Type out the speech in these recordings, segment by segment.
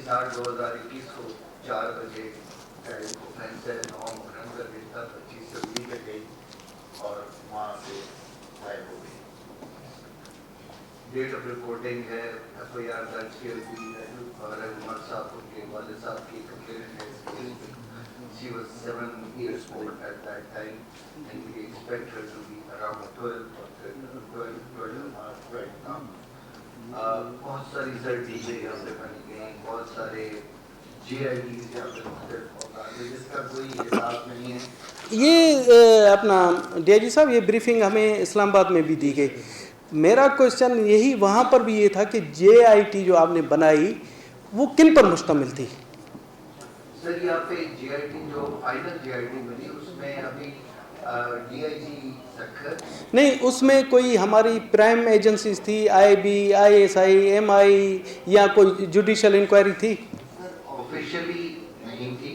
28/8/2021 को 4 बजे कॉन्फ्रेंस है 9 मुहर्रम का दिन था, 25 से उड़ी पे गई और वहाँ से गायब हो गई। डेट ऑफ रिपोर्टिंग है, FIR दर्ज की हुई है और उमर साहब उनके वालिद साहब की कंप्लेंट है। She was 7 years old at that time and we expect her to be around 12 now. बहुत सारी सर्टिफिकेट यहाँ पे बनी गई, बहुत सारे GIDs यहाँ पे जिसका कोई हिसाब नहीं है। ये अपना DIG साहब, ये ब्रीफिंग हमें इस्लामाबाद में भी दी गई। मेरा क्वेश्चन यही वहाँ पर भी ये था कि JIT जो आपने बनाई वो किन पर मुश्तमिल थी? सर यहाँ पे GIT जो फाइनल GIT बनी उसमें अभी DIG सखर नहीं, उसमें कोई हमारी प्राइम एजेंसीज थी, IB, ISI, MI या कोई जुडिशल इंक्वायरी थी? सर ऑफिशियली नहीं थी,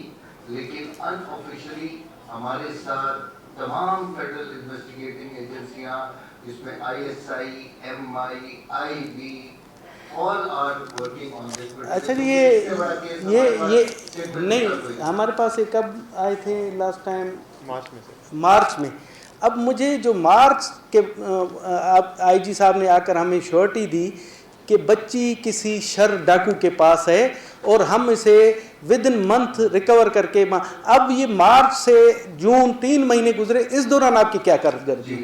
लेकिन अनऑफिशियली हमारे साथ तमाम फेडरल इन्वेस्टिगेटिंग एजेंसियां जिसमें ISI, MI, IB all are working on this. अच्छा जी, ये नहीं, हमारे पास ये कब आए थे लास्ट टाइम? मार्च में। अब मुझे जो मार्च के IG साहब ने आकर हमें श्योरिटी दी कि बच्ची किसी शर डाकू के पास है और हम इसे विद इन मंथ रिकवर करके, अब ये मार्च से जून 3 महीने गुजरे, इस दौरान आपकी क्या कारकर्दगी? जी,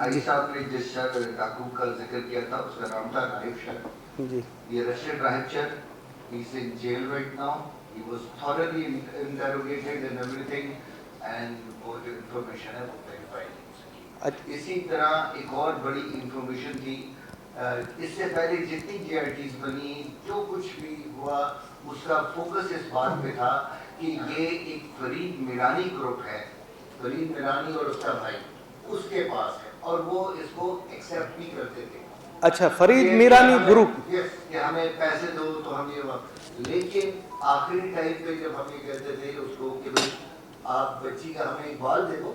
IG साहब ने जिस शर डाकू का जिक्र किया था उसका नाम था राहिब शर। जी, ये Rashid Rahib Shar, he is in jail right now. He was thoroughly interrogated and everything and वो जो इंफॉर्मेशन है वो वेरीफाई नहीं हो सकी। इसी तरह एक और बड़ी इंफॉर्मेशन थी, इससे पहले जितनी GITs बनी, जो कुछ भी हुआ उसका फोकस इस बात पे था कि ये एक फरीद मीरानी ग्रुप है, फरीद मीरानी और उसका भाई उसके पास है और वो इसको एक्सेप्ट नहीं करते थे। अच्छा, फरीद मीरानी ग्रुप, कि हमें पैसे दो तो हम ये, लेकिन आखिरी टाइम पे जब हम ये कहते थे उसको कि भाई आप बच्ची का हमें इकबाल दे दो,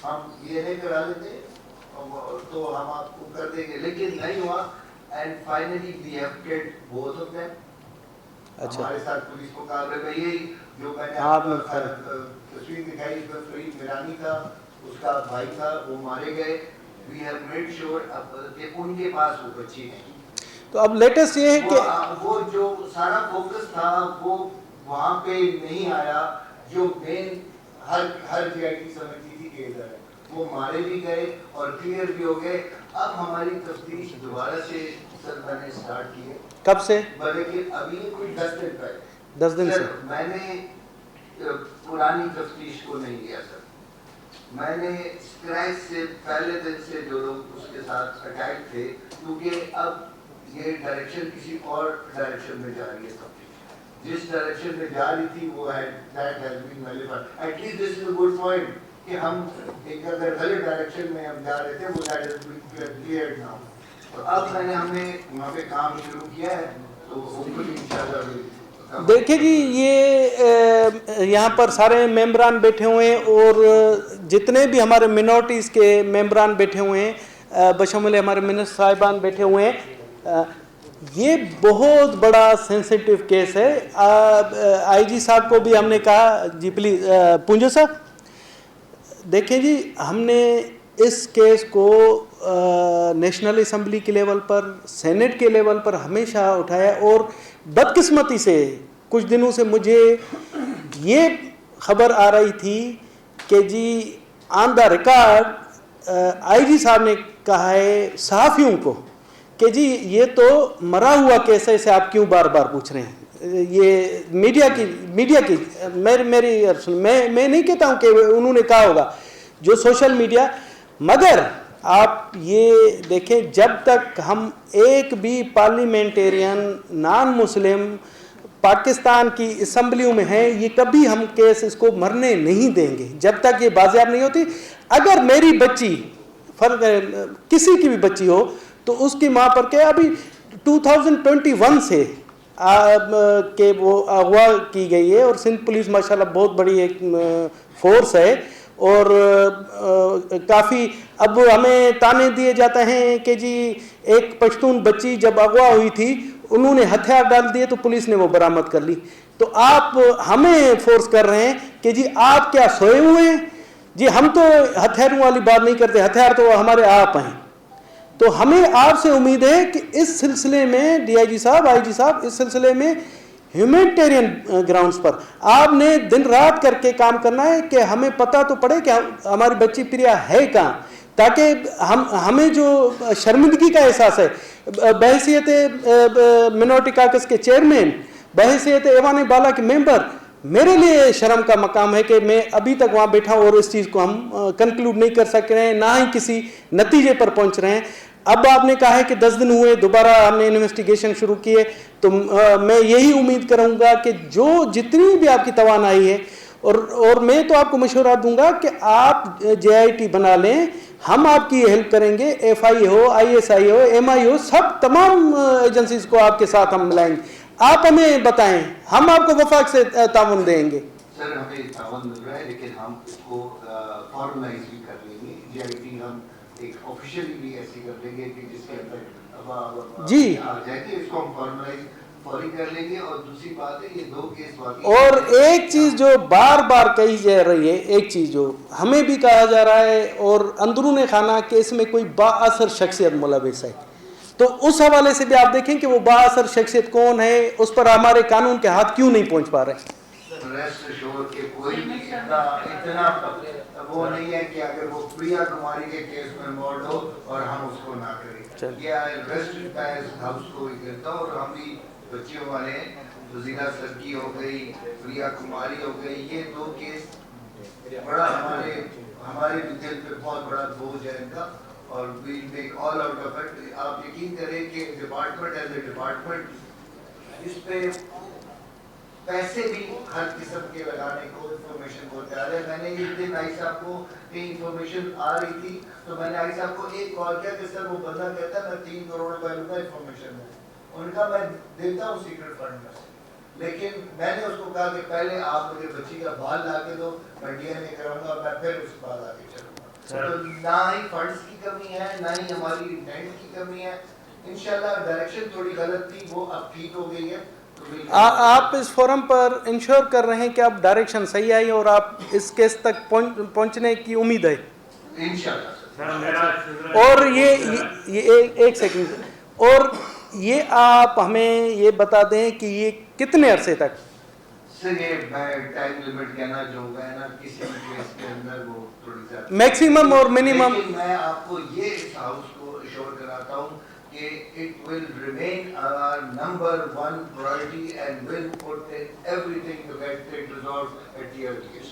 हम ये नहीं करा लेते तो हम आपको कर देंगे, लेकिन नहीं हुआ and finally we have killed both of them. अच्छा, हमारे साथ पुलिस को मुकाबले में यही जो मैंने आपको तस्वीर दिखाई, फरीद मीरानी का उसका भाई था, वो मारे गए। We have made sure कि उनके पास वो बच्ची नहीं। तो अब लेटेस्ट ये है कि वो जो सारा फोकस था वो वहाँ पे नहीं आया, जो मेन हर GIT समझती थी कि इधर है, वो मारे भी गए और क्लियर भी हो गए। अब हमारी तफ्तीश दोबारा से सर मैंने स्टार्ट की है। कब से? लेकिन अभी कोई 10 दिन पहले। 10 दिन से मैंने पुरानी तफ्तीश को नहीं लिया सर, मैंने स्क्रैच से पहले दिन से जो लोग उसके साथ अटैच थे, क्योंकि अब ये डायरेक्शन किसी और डायरेक्शन में जा रही है, जिस डायरेक्शन में जा रही थी वो है that has been nullified. At least this is a good point कि हम एक अगर गलत डायरेक्शन में हम जा रहे थे वो that has been cleared now. और अब हमने वहाँ पे काम शुरू किया है तो होपफुली इंशाल्लाह। देखिए जी, ये यहाँ पर सारे मेंबरान बैठे हुए हैं और जितने भी हमारे मिनॉरिटीज़ के मेंबरान बैठे हुए हैं, बशमूल हमारे मिनिस्टर साहिबान बैठे हुए हैं, ये बहुत बड़ा सेंसिटिव केस है। IG साहब को भी हमने कहा, जी प्लीज़ पुंजो साहब देखें जी, हमने इस केस को नेशनल असम्बली के लेवल पर, सेनेट के लेवल पर हमेशा उठाया और बदकिस्मती से कुछ दिनों से मुझे ये खबर आ रही थी कि जी ऑन द रिकॉर्ड IG साहब ने कहा है सहाफ़ियों को कि जी ये तो मरा हुआ केस है, इसे आप क्यों बार बार पूछ रहे हैं? ये मीडिया की मैं नहीं कहता हूँ कि उन्होंने कहा होगा, जो सोशल मीडिया, मगर आप ये देखें जब तक हम एक भी पार्लियामेंटेरियन नॉन मुस्लिम पाकिस्तान की असम्बलियों में हैं, ये कभी हम केस इसको मरने नहीं देंगे जब तक ये बाजियाब नहीं होती। अगर मेरी बच्ची किसी की भी बच्ची हो तो उसकी माँ पर क्या अभी 2021 से के वो अगवा की गई है और सिंध पुलिस माशाल्लाह बहुत बड़ी एक फोर्स है और काफ़ी अब हमें ताने दिए जाते हैं कि जी एक पश्तून बच्ची जब अगवा हुई थी انہوں نے ہتھیار ڈال دیے تو پولیس نے وہ برآمد کر لی. تو آپ ہمیں فورس کر رہے ہیں کہ جی آپ کیا سوئے ہوئے ہیں؟ جی ہم تو ہتھیاروں والی بات نہیں کرتے, ہتھیار تو ہمارے آپ ہیں. تو ہمیں آپ سے امید ہے کہ اس سلسلے میں ڈی آئی جی صاحب, آئی جی صاحب, اس سلسلے میں ہیومینٹیرین گراؤنڈز پر آپ نے دن رات کر کے کام کرنا ہے کہ ہمیں پتہ تو پڑے کہ ہماری بچی پریا ہے کہاں, تاکہ ہمیں جو شرمندگی کا احساس ہے بحیثیت منورٹی کاکس کے چیئرمین, بحیثیت ایوان بالا کے ممبر, میرے لیے شرم کا مقام ہے کہ میں ابھی تک وہاں بیٹھا ہوں اور اس چیز کو ہم کنکلوڈ نہیں کر سک رہے ہیں, نہ ہی کسی نتیجے پر پہنچ رہے ہیں. اب آپ نے کہا ہے کہ 10 دن ہوئے, دوبارہ ہم نے انویسٹیگیشن شروع کی ہے, تو میں یہی امید کروں گا کہ جو جتنی بھی آپ کی توانائی ہے, اور میں تو آپ کو مشورہ دوں گا کہ آپ جے آئی ٹی بنا لیں, ہم آپ کی ہیلپ کریں گے, ایف آئی ہو, آئی ایس آئی ہو, ایم آئی ہو, سب تمام ایجنسیز کو آپ کے ساتھ ہم ملائیں گے. آپ ہمیں بتائیں, ہم آپ کو وفاق سے تعاون دیں گے. سر ہمیں تعاون مل رہا ہے, لیکن ہم اس کو فارملائز بھی کر لیں گے. جی آئی ٹی ہم ایک آفیشیلی بھی ایسی کر لیں گے کہ جس کے اندر جی آ جائے گی, اس کو ہم فارملائز فوری کر لیں گے. اور دوسری بات ہے یہ 2 کیس باقی, اور ایک چیز جو بار بار کہی جا رہی ہے, ایک چیز جو ہمیں بھی کہا جا رہا ہے اور اندرون خانہ کہ اس میں کوئی با اثر شخصیت ملوث ہے, تو اس حوالے سے بھی آپ دیکھیں کہ وہ با اثر شخصیت کون ہے, اس پر ہمارے قانون کے ہاتھ کیوں نہیں پہنچ پا رہے. ریسٹ شور کے کوئی بھی اتنا وہ نہیں ہے کہ اگر وہ پریا کماری کے کیس میں انوالوڈ ہو اور ہم اس کو نہ کریں. یہ ریسٹ ہاؤس کو ہی کرتا ہوں, اور ہم بھی بچیوں والے ہیں. وزیرہ سرکی ہو گئی, پریا کماری ہو گئی, یہ 2 کیس بڑا ہمارے دل پہ بہت بڑا بوجھ ہے ان کا, اور we make all out of it. آپ یقین کریں کہ ڈپارٹمنٹ ایز اے ڈپارٹمنٹ اس پہ پیسے بھی ہر قسم کے لگانے کو, انفارمیشن کو تیار ہے. میں نے ایک دن آئی صاحب کو کہیں انفارمیشن آ رہی تھی, تو میں نے آئی صاحب کو ایک کال کیا کہ سر وہ بندہ کہتا ہے میں 3 کروڑ روپے لوں گا انفارمیشن میں. ان کا میں دیتا ہوں سیکرٹ فنڈ میں, لیکن میں نے اس کو کہا کہ پہلے آپ مجھے بچی کا بال لا کے دو, میں ڈی این اے کراؤں گا, میں پھر اس بال آگے چلوں گا. تو نہ ہی فنڈس کی کمی ہے, نہ ہی ہماری انٹینٹ کی کمی ہے. انشاءاللہ ڈائریکشن تھوڑی غلط تھی, وہ اب ٹھیک ہو گئی ہے. آپ اس فورم پر انشور کر رہے ہیں کہ اب ڈائریکشن صحیح آئی اور آپ اس کیس تک پہنچنے کی امید ہے انشاءاللہ. اور یہ ایک سیکنڈ, اور یہ آپ ہمیں یہ بتا دیں کہ یہ کتنے عرصے تک. سر یہ میں ٹائم لیمٹ کہنا چاہوں گا نا, کسی بھی کیس کے اندر وہ تھوڑی زیادہ میکسیمم اور منیمم. لیکن میں آپ کو یہ اس ہاؤس کو ایشور کراتا ہوں کہ it will remain our number 1 priority and will put in everything to get it resolved at the earliest.